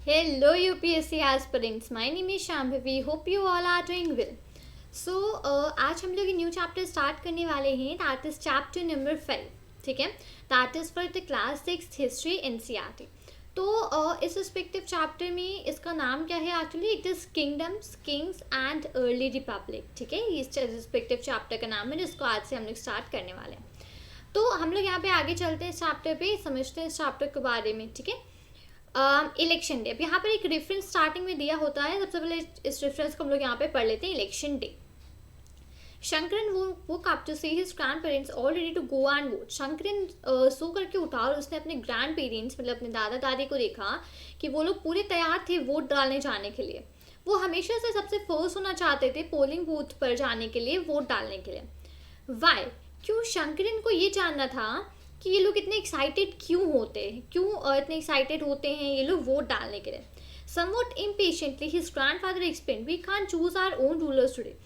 Hello UPSC aspirants, my name is Shambhavi. Hope you all are doing well. So आज हम लोग new chapter start करने वाले हैं. That is chapter number 5. ठीक है, that is for the class 6 history NCERT. तो इस रिस्पेक्टिव चैप्टर में इसका नाम क्या है actually? It is kingdoms, Kings and early Republic. ठीक है, इस रिस्पेक्टिव चैप्टर का नाम है जिसको आज से हम लोग स्टार्ट करने वाले हैं. तो हम लोग यहाँ पे आगे चलते हैं इस चैप्टर पे, समझते हैं इस चैप्टर के बारे में. ठीक है, इलेक्शन डे. अब यहाँ पर एक रेफरेंस स्टार्टिंग में दिया होता है. सबसे पहले इस रेफरेंस को हम लोग यहाँ पे पढ़ लेते हैं. Election day. Shankaran woke up to see his grandparents all ready to go and vote. Shankaran सो करके उठा और उसने अपने ग्रैंड पेरेंट्स मतलब अपने दादा दादी को देखा कि वो लोग पूरे तैयार थे वोट डालने जाने के लिए. वो हमेशा से सबसे फर्स्ट होना चाहते थे पोलिंग बूथ पर जाने के लिए, वोट डालने के लिए. वाई? क्यों? शंकरन को ये जानना था कि ये लोग इतने एक्साइटेड क्यों होते हैं, क्यों इतने एक्साइटेड होते हैं ये लोग वोट डालने के लिए. Somewhat impatiently, his grandfather explained, "We can't choose our own rulers today."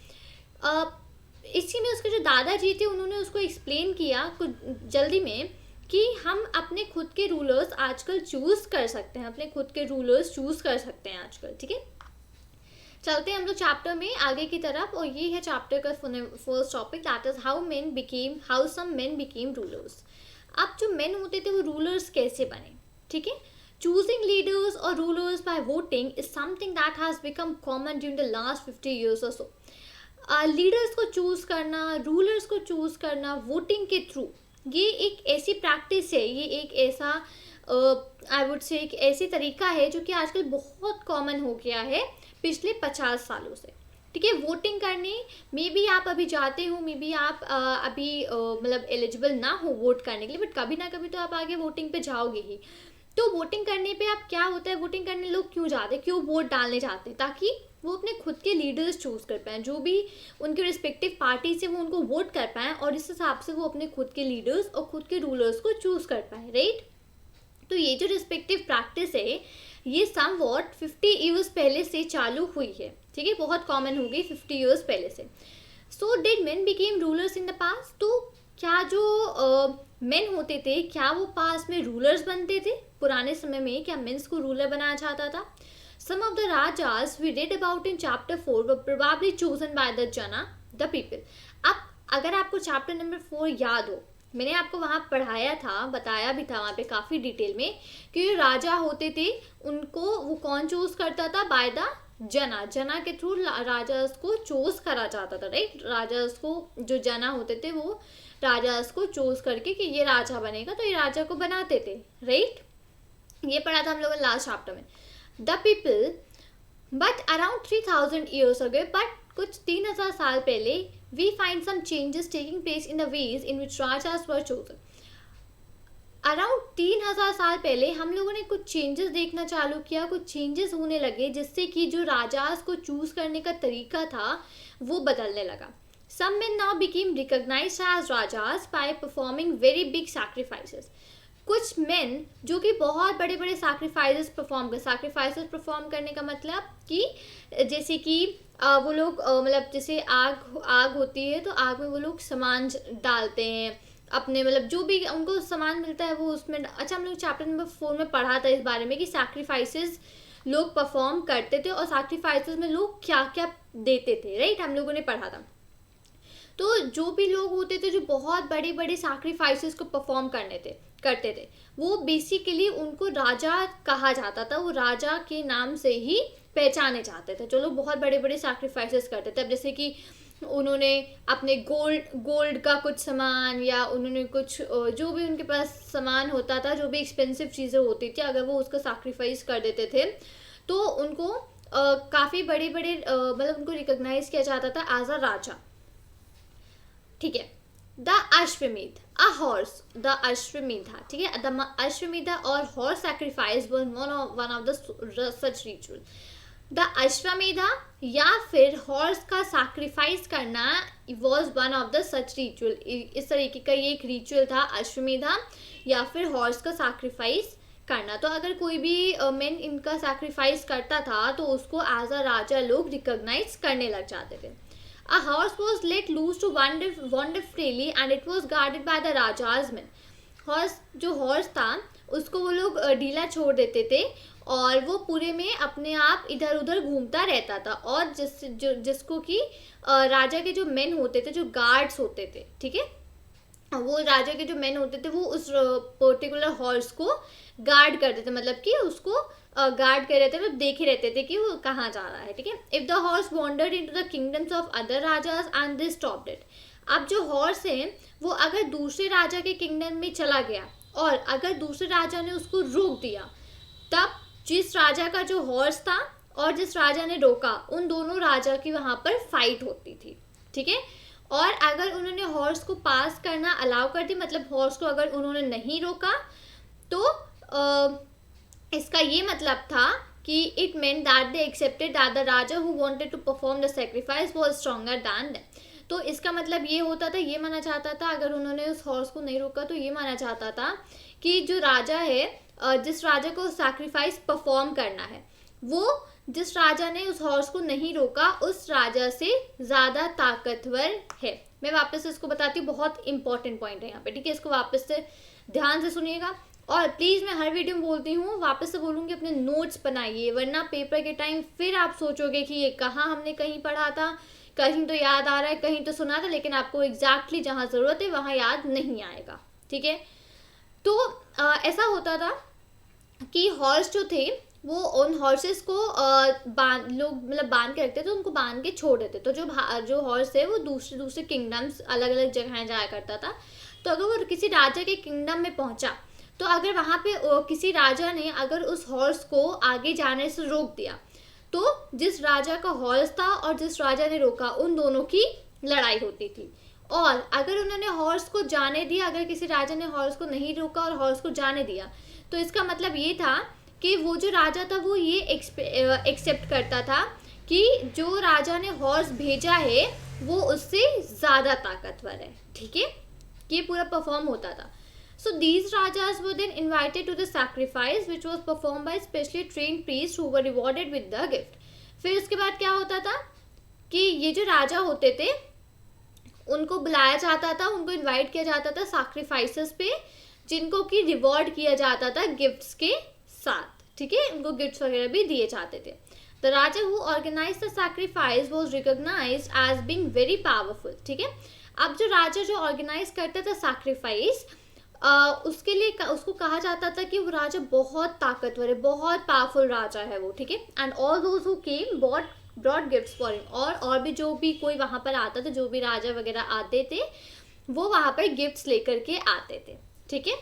इसी में उसके जो दादाजी थे उन्होंने उसको एक्सप्लेन किया कुछ जल्दी में कि हम अपने खुद के रूलर्स आजकल चूज कर सकते हैं, अपने खुद के रूलर्स चूज कर सकते हैं आजकल. ठीक है, चलते हैं हम लोग चैप्टर में आगे की तरफ. और ये है चैप्टर का first topic, that is how some men became rulers. अब जो मेन होते थे वो रूलर्स कैसे बने. ठीक है, चूजिंग लीडर्स और rulers by voting is something that has become common during the last 50 years और सो. लीडर्स को चूज करना, रूलर्स को चूज करना वोटिंग के थ्रू, ये एक ऐसी प्रैक्टिस है, ये एक ऐसा आई वुड से एक ऐसी तरीका है जो कि आजकल बहुत कॉमन हो गया है पिछले 50 सालों से. ठीक है, वोटिंग करने मे बी आप अभी जाते हो, मे बी आप अभी मतलब एलिजिबल ना हो वोट करने के लिए, बट कभी ना कभी तो आप आगे वोटिंग पे जाओगे ही. तो वोटिंग करने पे आप क्या होता है, वोटिंग करने लोग क्यों जाते हैं, क्यों वोट डालने जाते हैं? ताकि वो अपने खुद के लीडर्स चूज कर पाएँ, जो भी उनके रिस्पेक्टिव पार्टी से वो उनको वोट कर पाएँ और इस हिसाब से वो अपने खुद के लीडर्स और खुद के रूलर्स को चूज कर पाएँ. राइट, तो ये जो रिस्पेक्टिव प्रैक्टिस है ये समवॉट 50 years पहले से चालू हुई है. ठीक है, बहुत कॉमन हो गई 50 years पहले से. So did main became rulers in the past. तो क्या जो मेन होते थे क्या वो पास्ट में रूलर्स बनते थे? पुराने समय में क्या मेंस को रूलर बनाया जाता था? Some of the rajas we read about in chapter 4 were probably chosen by the jana, the people. अब अगर आपको चैप्टर नंबर 4 याद हो, मैंने आपको वहाँ पढ़ाया था, बताया भी था वहाँ पे काफ़ी डिटेल में कि जो राजा होते थे उनको वो कौन चूज करता था? बाय द जना. जना के थ्रू राजास को चूज करा जाता था. राइट, राजास को जो जना होते थे वो राजास को चूज करके कि ये राजा बनेगा तो ये राजा को बनाते थे. राइट, ये पढ़ा था हम लोगों ने लास्ट चैप्टर में. The people, but around 3000 years ago, but कुछ 3000 साल पहले, we find some changes taking place in the ways in which rajas were chosen. Around 3000 साल पहले हम लोगों ने कुछ चेंजेस देखना चालू किया, कुछ चेंजेस होने लगे जिससे कि जो राजास को चूज करने का तरीका था वो बदलने लगा. Some men now became recognized as rajas by performing very big sacrifices. कुछ मेन जो कि बहुत बड़े बड़े सैक्रिफाइसेस परफॉर्म करने का मतलब कि जैसे कि वो लोग मतलब जैसे आग होती है तो आग में वो लोग सामान डालते हैं अपने, मतलब जो भी उनको सामान मिलता है वो उसमें. अच्छा, हम लोग चैप्टर नंबर 4 में पढ़ा था इस बारे में कि सैक्रिफाइसेस लोग परफॉर्म करते थे और सैक्रिफाइसेस में लोग क्या क्या देते थे. राइट, हम लोगों ने पढ़ा था. तो जो भी लोग होते थे जो बहुत बड़े बड़े सैक्रिफाइसेस को परफॉर्म करते थे वो बेसिकली उनको राजा कहा जाता था. वो राजा के नाम से ही पहचाने जाते थे जो लोग बहुत बड़े बड़े सैक्रिफाइसेस करते थे. अब जैसे कि उन्होंने अपने गोल्ड का कुछ सामान या उन्होंने कुछ जो भी उनके पास सामान होता था, जो भी एक्सपेंसिव चीज़ें होती थी, अगर वो उसका सैक्रिफाइस कर देते थे तो उनको काफ़ी बड़े बड़े मतलब उनको रिकॉग्नाइज किया जाता था एज अ राजा. ठीक है, द अश्वमेध, अ हॉर्स, द अश्वमेधा. ठीक है, द अश्वमेधा और horse sacrifice one of the such ritual. The Ashvamedha या फिर हॉर्स का सैक्रिफाइस करना was one of the such ritual. इस तरीके का ये एक रिचुअल था, अश्वमेधा या फिर हॉर्स का सैक्रिफाइस करना. तो अगर कोई भी मेन इनका सैक्रिफाइस करता था तो उसको एज अ राजा लोग रिकॉग्नाइज करने लग जाते थे. A horse was let loose to wander freely and it was guarded by the Raja's men. जो हॉर्स था उसको वो लोग ढीला छोड़ देते थे और वो पूरे में अपने आप इधर उधर घूमता रहता था, और जिसको कि राजा के जो मेन होते थे, जो गार्ड्स होते थे, ठीक है, वो राजा के जो मेन होते थे वो उस पर्टिकुलर हॉर्स को गार्ड करते थे, मतलब कि उसको गार्ड कर रहे थे, मतलब देखे रहते थे कि वो कहाँ जा रहा है, ठीक है। If the horse wandered into the kingdoms of other rajas and they stopped it, अब जो हॉर्स है वो अगर दूसरे राजा के किंगडम में चला गया और अगर दूसरे राजा ने उसको रोक दिया, तब जिस राजा का जो हॉर्स था और जिस राजा ने रोका, उन दोनों राजा की वहाँ पर फाइट होती थी, ठीक है। और अगर उन्होंने हॉर्स को पास करना अलाउ कर दी, मतलब हॉर्स को अगर उन्होंने नहीं रोका, तो इसका ये मतलब था कि it meant that they accepted that the raja who wanted to perform the sacrifice was stronger than them. तो इसका मतलब ये होता था, ये माना जाता था, अगर उन्होंने उस हॉर्स को नहीं रोका तो ये माना जाता था कि जो राजा है, जिस राजा को सैक्रिफाइस परफॉर्म करना है, वो जिस राजा ने उस हॉर्स को नहीं रोका उस राजा से ज़्यादा ताकतवर है। मैं वापस से इसको बताती हूँ, बहुत इंपॉर्टेंट पॉइंट है यहाँ पे, ठीक है, इसको वापस से ध्यान से सुनिएगा। और प्लीज़ मैं हर वीडियो में बोलती हूँ, वापस से बोलूँगी, अपने नोट्स बनाइए, वरना पेपर के टाइम फिर आप सोचोगे कि ये कहाँ हमने कहीं पढ़ा था, कहीं तो याद आ रहा है, कहीं तो सुना था, लेकिन आपको एग्जैक्टली जहाँ ज़रूरत है वहाँ याद नहीं आएगा, ठीक है। तो ऐसा होता था कि हॉर्स जो थे वो उन हॉर्सेस को लोग मतलब बांध के रखते थे, उनको बांध के छोड़ देते। तो जो हॉर्स है वो दूसरे दूसरे किंगडम्स, अलग अलग जगह जाया करता था। तो अगर वो किसी राजा के किंगडम में पहुंचा, तो अगर वहाँ पे किसी राजा ने अगर उस हॉर्स को आगे जाने से रोक दिया, तो जिस राजा का हॉर्स था और जिस राजा ने रोका, उन दोनों की लड़ाई होती थी। और अगर उन्होंने हॉर्स को जाने दिया, अगर किसी राजा ने हॉर्स को नहीं रोका और हॉर्स को जाने दिया, तो इसका मतलब ये था कि वो जो राजा था वो ये एक्सेप्ट करता था कि जो राजा ने हॉर्स भेजा है वो उससे ज़्यादा ताकतवर है, ठीक है। ये पूरा परफॉर्म होता था। So these rajas were then invited to the sacrifice which was perform by specially trained priest who were rewarded with the gift. फिर उसके बाद क्या होता था कि ये जो राजा होते थे उनको बुलाया जाता था, उनको इन्वाइट किया जाता था सैक्रिफाइसेस पे, जिनको कि रिवॉर्ड किया जाता था गिफ्ट्स के साथ, ठीक है, उनको गिफ्ट्स वगैरह भी दिए जाते थे। The raja who organise the sacrifice was recognised as being very powerful, ठीक है। अब जो राजा जो ऑर्गेनाइज करता था सैक्रिफाइस, उसके लिए उसको कहा जाता था कि वो राजा बहुत ताकतवर है, बहुत पावरफुल राजा है वो, ठीक है। And all those who came brought gifts for him, और भी जो भी कोई वहाँ पर आता था, जो भी राजा वगैरह आते थे, वो वहाँ पर गिफ्ट्स लेकर के आते थे, ठीक है।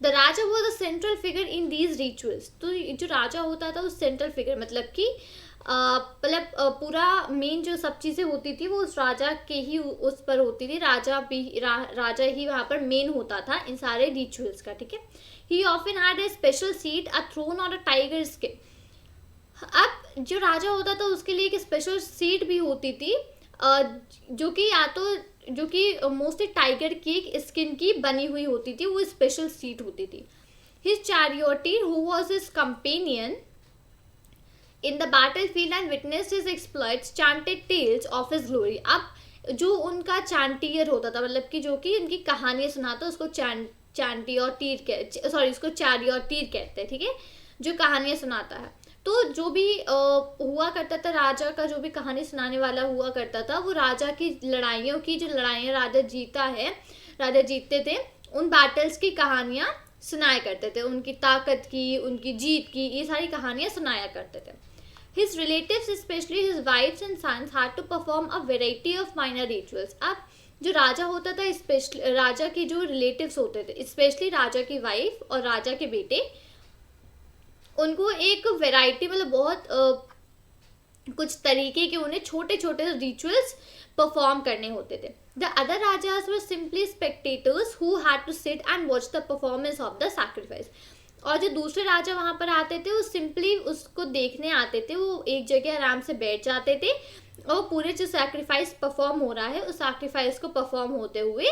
The Raja was the central figure in these rituals. तो जो राजा होता था वो सेंट्रल फिगर, मतलब कि पूरा मेन जो सब चीज़ें होती थी वो उस राजा के ही उस पर होती थी, राजा ही वहाँ पर मेन होता था इन सारे रिचुअल्स का, ठीक है। He often had a special seat, a throne और अ टाइगर स्किन। अब जो राजा होता था उसके लिए एक स्पेशल सीट भी होती थी, जो कि मोस्टली टाइगर की स्किन की बनी हुई होती थी, वो स्पेशल सीट होती थी। His charioteer who was his companion in the battlefield and witnessed his exploits chanted tales of his glory. अब जो उनका चैंटियर होता था, मतलब कि जो कि उनकी कहानियाँ सुनाता, उसको उसको चैरियोटीर कहते हैं, ठीक है, जो कहानियाँ सुनाता है। तो जो भी हुआ करता था, राजा का जो भी कहानी सुनाने वाला हुआ करता था, वो राजा की जो लड़ाइयाँ राजा जीतते थे, उन बैटल्स की कहानियाँ सुनाया करते थे, उनकी ताकत की, उनकी जीत की, ये सारी कहानियाँ सुनाया करते थे। His relatives, especially his wives and sons, had to perform a variety of minor rituals. अब जो राजा होता था, स्पेशली राजा के जो रिलेटिव्स होते थे, स्पेशली राजा की वाइफ और राजा के बेटे, उनको एक वैरायटी, मतलब बहुत कुछ तरीके के उन्हें छोटे छोटे रिचुअल्स परफॉर्म करने होते थे। The other rajas were simply spectators who had to sit and watch the performance of the sacrifice. और जो दूसरे राजा वहाँ पर आते थे वो सिंपली उसको देखने आते थे, वो एक जगह आराम से बैठ जाते थे और पूरे जो सैक्रिफाइस परफॉर्म हो रहा है उस सैक्रिफाइस को परफॉर्म होते हुए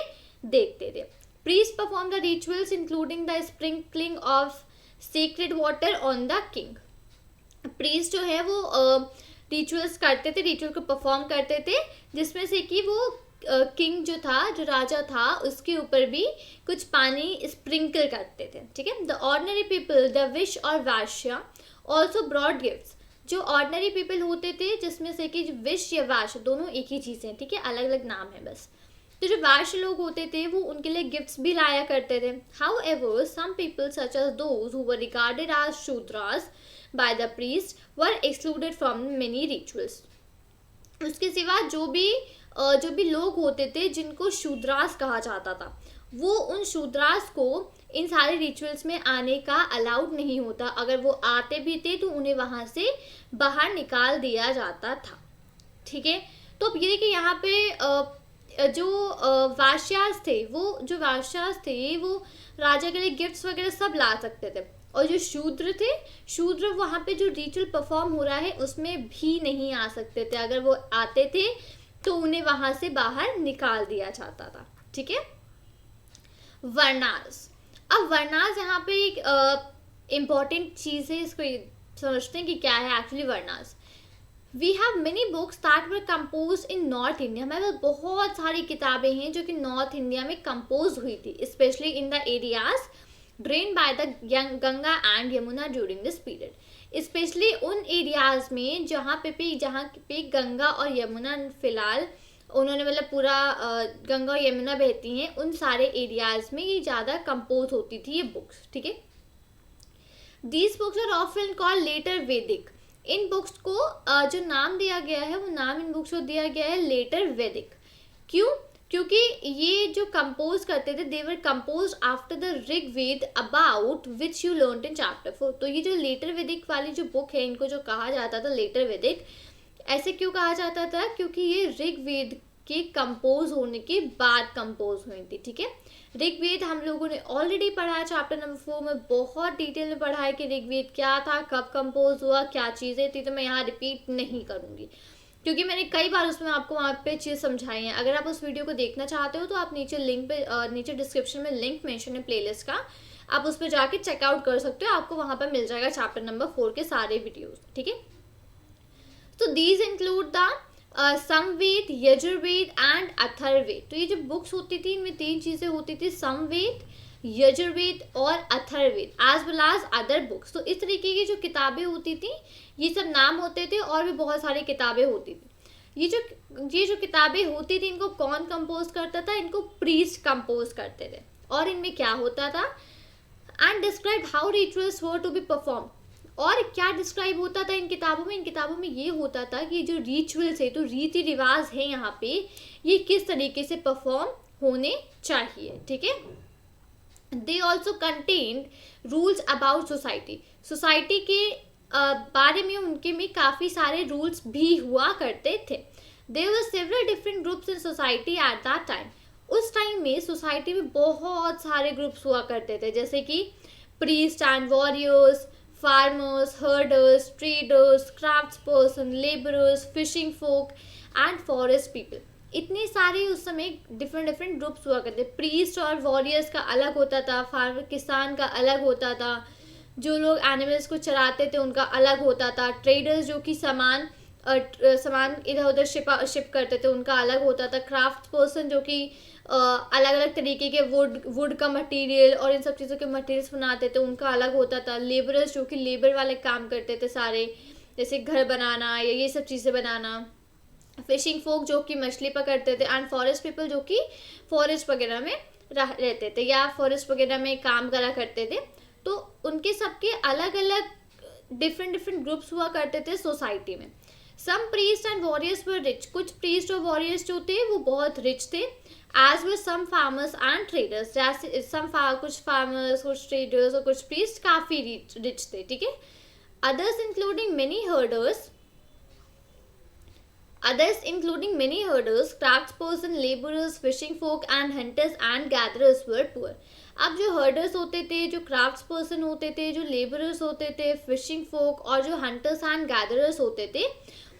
देखते थे। Priest perform the rituals including the sprinkling of secret water on the king. Priest जो है वो रिचुअल्स करते थे, रिचुअल को परफॉर्म करते थे, जिसमें से कि वो किंग जो था, जो राजा था, उसके ऊपर भी कुछ पानी स्प्रिंकल करते थे, ठीक है। The ordinary people, the wish और वाश्या ऑल्सो ब्रॉड गिफ्ट्स। जो ऑर्डिनरी पीपल होते थे, जिसमें से कि विश या वाश दोनों एक ही चीज़ हैं, ठीक है, अलग अलग नाम है बस। तो जो वाश लोग होते थे वो उनके लिए गिफ्ट्स भी लाया करते थे। However some people such as those who were regarded as shudras by the priest were excluded from many rituals. उसके सिवा जो भी लोग होते थे जिनको शूद्रास कहा जाता था, वो उन शूद्रास को इन सारे रिचुअल्स में आने का अलाउड नहीं होता। अगर वो आते भी थे तो उन्हें वहाँ से बाहर निकाल दिया जाता था, ठीक है। तो अब ये देखिए यहाँ पे जो वाश्यास थे, वो राजा के लिए गिफ्ट्स वगैरह सब ला सकते थे, और जो शूद्र वहाँ पे जो रिचुअल परफॉर्म हो रहा है उसमें भी नहीं आ सकते थे। अगर वो आते थे तो उन्हें वहाँ से बाहर निकाल दिया जाता था, ठीक है। वर्णास। अब वर्णास यहाँ पे एक इम्पॉर्टेंट चीज़ है, इसको समझते हैं कि क्या है actually varnas. We have many books that were compose in north India. हमारे पास बहुत सारी किताबें हैं जो कि नॉर्थ इंडिया में कंपोज हुई थी, specially in the areas drain by the Ganga and Yamuna during this period. Specially उन एरियाज में जहाँ पे गंगा और यमुना फिलहाल उन्होंने मतलब पूरा गंगा और यमुना बहती हैं, उन सारे एरियाज में ये ज़्यादा कंपोज होती थी ये बुक्स, ठीक है। These books are often called later Vedic. In books को जो नाम दिया गया है, वो नाम इन बुक्स को दिया गया है लेटर वैदिक। क्यों? क्योंकि ये जो कंपोज करते थे, they were compose after the Rigveda about which you learned in chapter 4। तो ये जो लेटर वैदिक वाली जो बुक है, इनको जो कहा जाता था लेटर वैदिक, ऐसे क्यों कहा जाता था? क्योंकि ये ऋग्वेद के कंपोज होने के बाद कंपोज हुई थी, ठीक है। ऋग्वेद हम लोगों ने ऑलरेडी पढ़ा है चैप्टर नंबर 4 में, बहुत डिटेल में पढ़ा है कि ऋग्वेद क्या था, कब कंपोज हुआ, क्या चीज़ें थी। तो मैं यहाँ रिपीट नहीं करूँगी क्योंकि मैंने कई बार उसमें आपको वहाँ पे चीज़ समझाई है। अगर आप उस वीडियो को देखना चाहते हो तो आप नीचे डिस्क्रिप्शन में लिंक मेंशन है प्लेलिस्ट का, आप उस पर जाके चेकआउट कर सकते हो। आपको वहाँ पर मिल जाएगा चैप्टर नंबर 4 के सारे वीडियोज़, ठीक है। तो these include the Samaveda, Yajurveda and Atharvaveda. तो ये जो बुक्स होती थी इनमें 3 चीज़ें होती थी, समवेद, यजुर्वेद और Atharvaveda, as well as other books. तो इस तरीके की जो किताबें होती थी, ये सब नाम होते थे, और भी बहुत सारी किताबें होती थी। ये जो किताबें होती थी, इनको कौन कंपोज करता था? इनको प्रीस्ट कंपोज करते थे। और इनमें क्या होता था? And describe how rituals were to be perform. और क्या डिस्क्राइब होता था इन किताबों में? इन किताबों में ये होता था कि जो रिचुअल्स है, तो रीति रिवाज है यहाँ पे, ये किस तरीके से परफॉर्म होने चाहिए, ठीक है। They also contained rules about society के बारे में उनके में काफ़ी सारे रूल्स भी हुआ करते थे। There were several different groups in society at that time. उस टाइम में सोसाइटी में बहुत सारे ग्रुप्स हुआ करते थे, जैसे कि priest and warriors, farmers, herders, traders, crafts person, labourers, fishing folk and forest people. इतने सारे उस समय डिफरेंट ग्रुप्स हुआ करते। प्रीस्ट और वॉरियर्स का अलग होता था, फार्मर किसान का अलग होता था, जो लोग एनिमल्स को चराते थे उनका अलग होता था, ट्रेडर्स जो कि सामान इधर उधर शिप करते थे उनका अलग होता था, क्राफ्ट पर्सन जो कि अलग अलग तरीके के वुड का मटेरियल और इन सब चीज़ों के मटेरियल्स बनाते थे उनका अलग होता था, लेबरर्स जो कि लेबर वाले काम करते थे सारे, जैसे घर बनाना या ये सब चीज़ें बनाना, फिशिंग फोक जो कि मछली पकड़ते थे, एंड फॉरेस्ट पीपल जो कि फॉरेस्ट वगैरह में रहते थे या फॉरेस्ट वगैरह में काम करा करते थे। तो उनके सबके अलग अलग डिफरेंट ग्रुप्स हुआ करते थे सोसाइटी में। Some priest and warriors were rich. कुछ प्रीस्ट और वॉरियर्स जो थे वो बहुत रिच थे, as were some farmers and traders. जैसे कुछ फार्मर्स, कुछ ट्रेडर्स और कुछ प्रीस्ट काफ़ी रिच थे, ठीक है। Others including many herders, craftsperson, laborers, fishing folk and hunters and gatherers were poor. अब जो हर्डर्स होते थे, जो क्राफ्ट्स पर्सन होते थे, जो लेबरर्स होते थे, फिशिंग फोक और जो हंटर्स एंड गैदरर्स होते थे,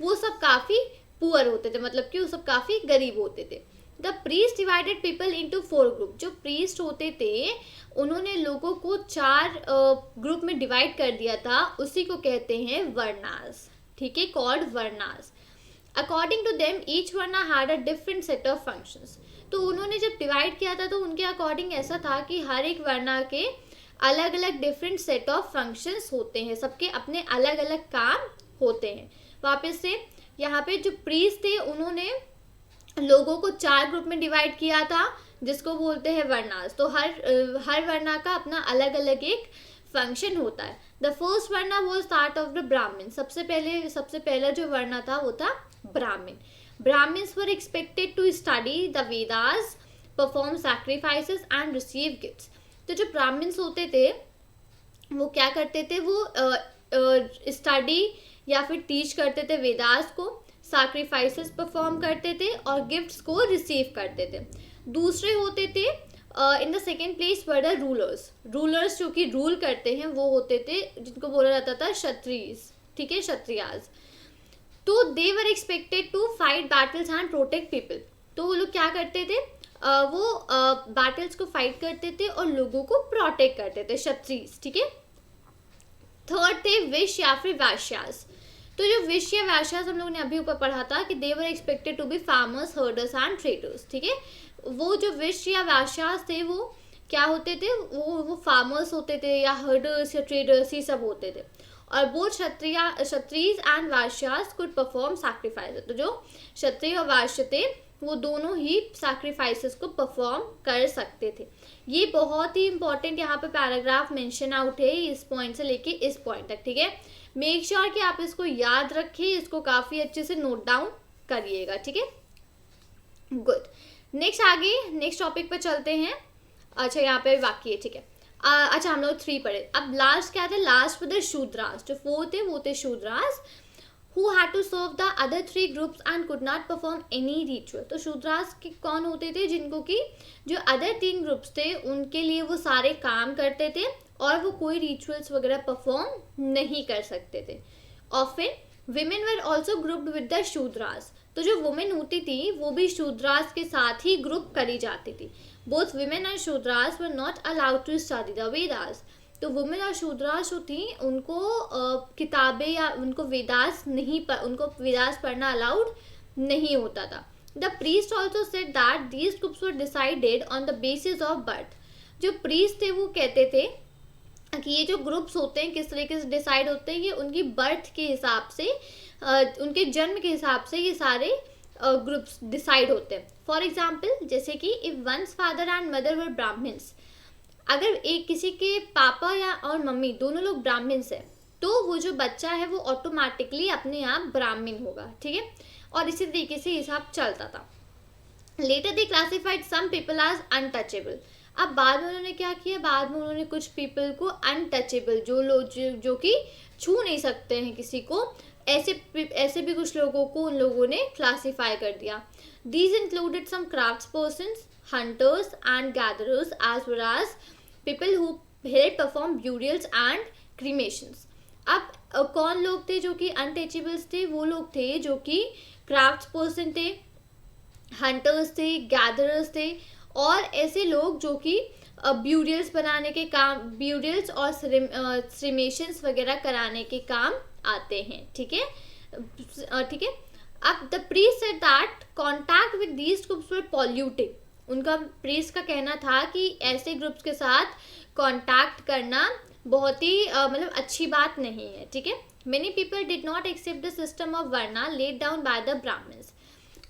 वो सब काफ़ी पुअर होते थे, मतलब कि वो सब काफ़ी गरीब होते थे। The priest divided people into 4 group. जो प्रीस्ट होते थे उन्होंने लोगों को 4 ग्रुप में डिवाइड कर दिया था, उसी को कहते हैं वर्णास, ठीक है, called varnas. According to them each varna had a different set of functions. तो उन्होंने जब डिवाइड किया था तो उनके अकॉर्डिंग ऐसा था कि हर एक वर्ना के अलग अलग डिफरेंट सेट ऑफ फंक्शंस होते हैं, सबके अपने अलग अलग काम होते हैं। वापस से यहाँ पे जो प्रीस्ट थे उन्होंने लोगों को 4 ग्रुप में डिवाइड किया था जिसको बोलते हैं वर्नास। तो हर वर्ना का अपना अलग अलग एक फंक्शन होता है। The first varna was part of the Brahman. सबसे पहला जो वर्ना था वो था ब्राह्मण। Brahmans were expected to study the Vedas, perform sacrifices and receive gifts. तो जो ब्राह्मण्स होते थे वो क्या करते थे, वो स्टडी या फिर टीच करते थे वेदास को, सैक्रिफाइसेस परफॉर्म करते थे और गिफ्ट्स को रिसीव करते थे। दूसरे होते थे in the second place were the rulers जो कि रूल करते हैं वो होते थे जिनको बोला जाता था क्षत्रिय, ठीक है, क्षत्रियाज। तो they were expected to fight battles and protect people. तो वो लोग क्या करते थे, वो बैटल्स को फाइट करते थे और लोगों को प्रोटेक्ट करते थे, क्षत्रिय, ठीक है। थर्ड थे विश या फिर वैश्यास। तो जो विश या वैश्यास हम लोगों ने अभी ऊपर पढ़ा था कि they were expected to be farmers, herders and traders, ठीक है। वो जो विश या वैश्यास थे वो क्या होते थे, वो फार्मर्स होते थे या हर्डर्स या ट्रेडर्स, ये सब होते थे। और वो क्षत्रिय एंड वैश्यास कुड परफॉर्म सैक्रिफाइस। तो जो क्षत्रिय और वैश्य थे वो दोनों ही सैक्रिफाइसेस को परफॉर्म कर सकते थे। ये बहुत ही इंपॉर्टेंट यहाँ पे पैराग्राफ मेंशन आउट है, इस पॉइंट से लेके इस पॉइंट तक, ठीक है। मेक श्योर कि आप इसको याद रखें, इसको काफ़ी अच्छे से नोट डाउन करिएगा, ठीक है। गुड। नेक्स्ट टॉपिक पे चलते हैं। अच्छा, यहाँ पे बाकी है, ठीक है। अच्छा, हम लोग 3 पढ़े। अब लास्ट क्या थे, लास्ट थे शूद्रास। जो 4 थे वो थे Shudras who had to serve the other 3 groups and could not perform any ritual। तो शूद्रास के कौन होते थे, जिनको कि जो अदर 3 ग्रुप्स थे उनके लिए वो सारे काम करते थे और वो कोई रिचुअल्स वगैरह परफॉर्म नहीं कर सकते थे। Often women were also grouped with the Shudras. तो जो वुमेन होती थी वो भी शूद्रास के साथ ही ग्रुप करी जाती थी। Both women and Shudras were not allowed to study the Vedas. तो वुमेन और शूद्रास जो थी उनको किताबें या उनको उनको वेदास पढ़ना अलाउड नहीं होता था। The priest also said that these groups were decided on the basis of birth. जो प्रीस्ट थे वो कहते थे कि ये जो ग्रुप्स होते हैं किस तरीके से डिसाइड होते हैं, ये उनकी बर्थ के हिसाब से, उनके जन्म के हिसाब से ये सारे ग्रुप्स डिसाइड होते हैं। फॉर एग्जाम्पल, जैसे कि if one's father and mother were Brahmans, अगर एक किसी के पापा या और मम्मी दोनों लोग ब्राह्मण्स हैं तो वो जो बच्चा है वो ऑटोमेटिकली अपने आप ब्राह्मण होगा, ठीक है। और इसी तरीके से हिसाब चलता था। Later they classified some people as untouchable. अब बाद में उन्होंने क्या किया, बाद में उन्होंने कुछ पीपल को अनटचेबल, जो लोग जो कि छू नहीं सकते हैं किसी को, ऐसे भी कुछ लोगों को उन लोगों ने क्लासीफाई कर दिया। These included some crafts persons, hunters and gatherers as well as people who help perform burials and cremations। अब कौन लोग थे जो कि अनटचेबल्स थे, वो लोग थे जो कि क्राफ्ट्स पर्सन थे, हंटर्स थे, गैदरर्स थे और ऐसे लोग जो कि ब्यूरियल्स बनाने के काम, ब्यूरियल्स और क्रिमेशंस वगैरह कराने के काम आते हैं, ठीक है, ठीक है। अब the priest said that contact with these groups were polluting. उनका प्रीस्ट का कहना था कि ऐसे ग्रुप्स के साथ कांटेक्ट करना बहुत ही मतलब अच्छी बात नहीं है, ठीक है। Many people did not accept the system of varna laid down by the Brahmans.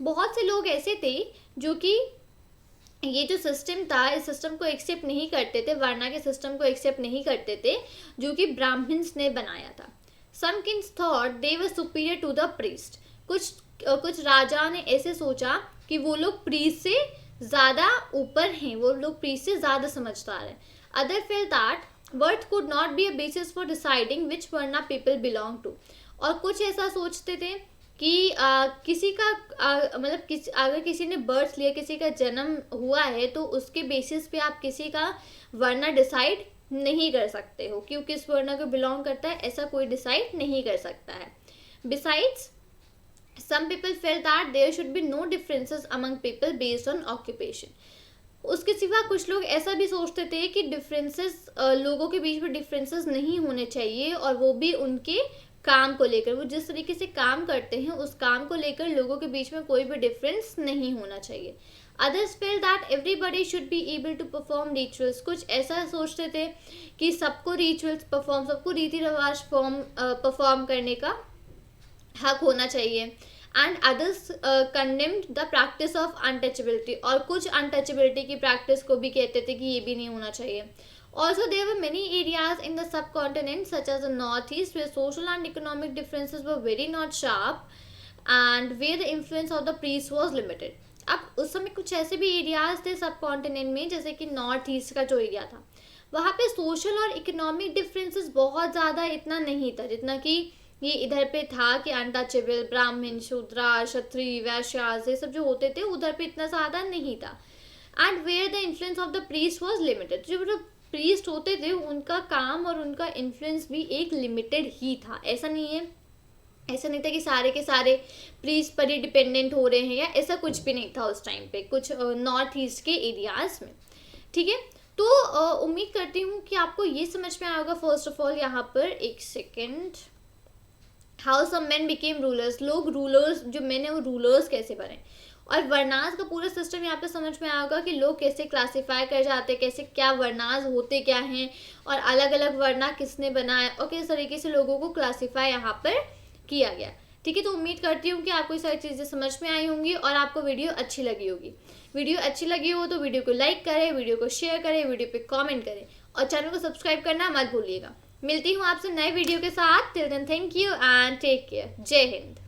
बहुत से लोग ऐसे थे जो कि ये जो सिस्टम था इस सिस्टम को एक्सेप्ट नहीं करते थे, वर्ना के सिस्टम को एक्सेप्ट नहीं करते थे जो कि ब्राह्मण्स ने बनाया था। Some kings thought they were superior to the priest. कुछ राजा ने ऐसे सोचा कि वो लोग प्रीस्ट से ज़्यादा ऊपर हैं, वो लोग प्रीस्ट से ज़्यादा समझदार हैं। Other felt that birth could not be a basis for deciding which varna people belong to. और कुछ ऐसा सोचते थे कि किसी का मतलब अगर किसी ने बर्थ लिया, किसी का जन्म हुआ है तो उसके बेसिस पे आप किसी का वर्ना डिसाइड नहीं कर सकते हो, क्योंकि किस वर्ना को बिलोंग करता है ऐसा कोई डिसाइड नहीं कर सकता है। Besides some people felt that there should be no differences among people based on occupation। उसके सिवा कुछ लोग ऐसा भी सोचते थे कि डिफरेंसेस, लोगों के बीच में डिफरेंसेस नहीं होने चाहिए और वो भी उनके काम को लेकर, वो जिस तरीके से काम करते हैं उस काम को लेकर लोगों के बीच में कोई भी डिफरेंस नहीं होना चाहिए. Others felt that everybody should be able to perform rituals. कुछ ऐसा सोचते थे कि सबको रिचुअल्स परफॉर्म, सबको रीति रिवाज परफॉर्म करने का हक होना चाहिए. And others condemned the practice of untouchability. और कुछ अनटचेबिलिटी की प्रैक्टिस को भी कहते थे कि ये भी नहीं होना चाहिए. Also, there were many areas in the subcontinent, such as the northeast, where social and economic differences were very not sharp, and where the influence of the priest was limited. अब उस समय कुछ ऐसे भी एरियाज थे सब continent में, जैसे कि नॉर्थ ईस्ट का जो एरिया था, वहाँ पे सोशल और इकोनॉमिक डिफरेंसेस बहुत ज़्यादा इतना नहीं था जितना कि ये इधर पे था कि अनटचेबल, ब्राह्मण, शूद्रा, क्षत्रिय, वैश्य, ये सब जो होते थे उधर पे इतना ज़्यादा नहीं था. And where the influence of the priest was limited. जो प्रीस्ट होते थे उनका काम और उनका इन्फ्लुएंस भी एक लिमिटेड ही था. ऐसा नहीं था कि सारे के सारे प्रीस्ट पर ही डिपेंडेंट हो रहे हैं, या ऐसा कुछ भी नहीं था उस टाइम पे कुछ नॉर्थ ईस्ट के एरियाज में. ठीक है, तो उम्मीद करती हूँ कि आपको ये समझ में आएगा. फर्स्ट ऑफ ऑल यहाँ पर एक second, how some men became rulers. लोग रूलर्स, जो मेन है वो रूलर्स कैसे बने, और वर्णास का पूरा सिस्टम यहाँ पे समझ में आएगा कि लोग कैसे क्लासिफाई कर जाते हैं, कैसे क्या वर्णास होते क्या हैं, और अलग अलग वर्णा किसने बनाए, और किस तरीके से लोगों को क्लासिफाई यहाँ पर किया गया. ठीक है, तो उम्मीद करती हूँ कि आपको ये सारी चीज़ें समझ में आई होंगी और आपको वीडियो अच्छी लगी होगी. वीडियो अच्छी लगी हो तो वीडियो को लाइक करें, वीडियो को शेयर करें, वीडियो पे कमेंट करें, और चैनल को सब्सक्राइब करना मत भूलिएगा. मिलती हूँ आपसे नए वीडियो के साथ. Till then thank you and take care. जय हिंद.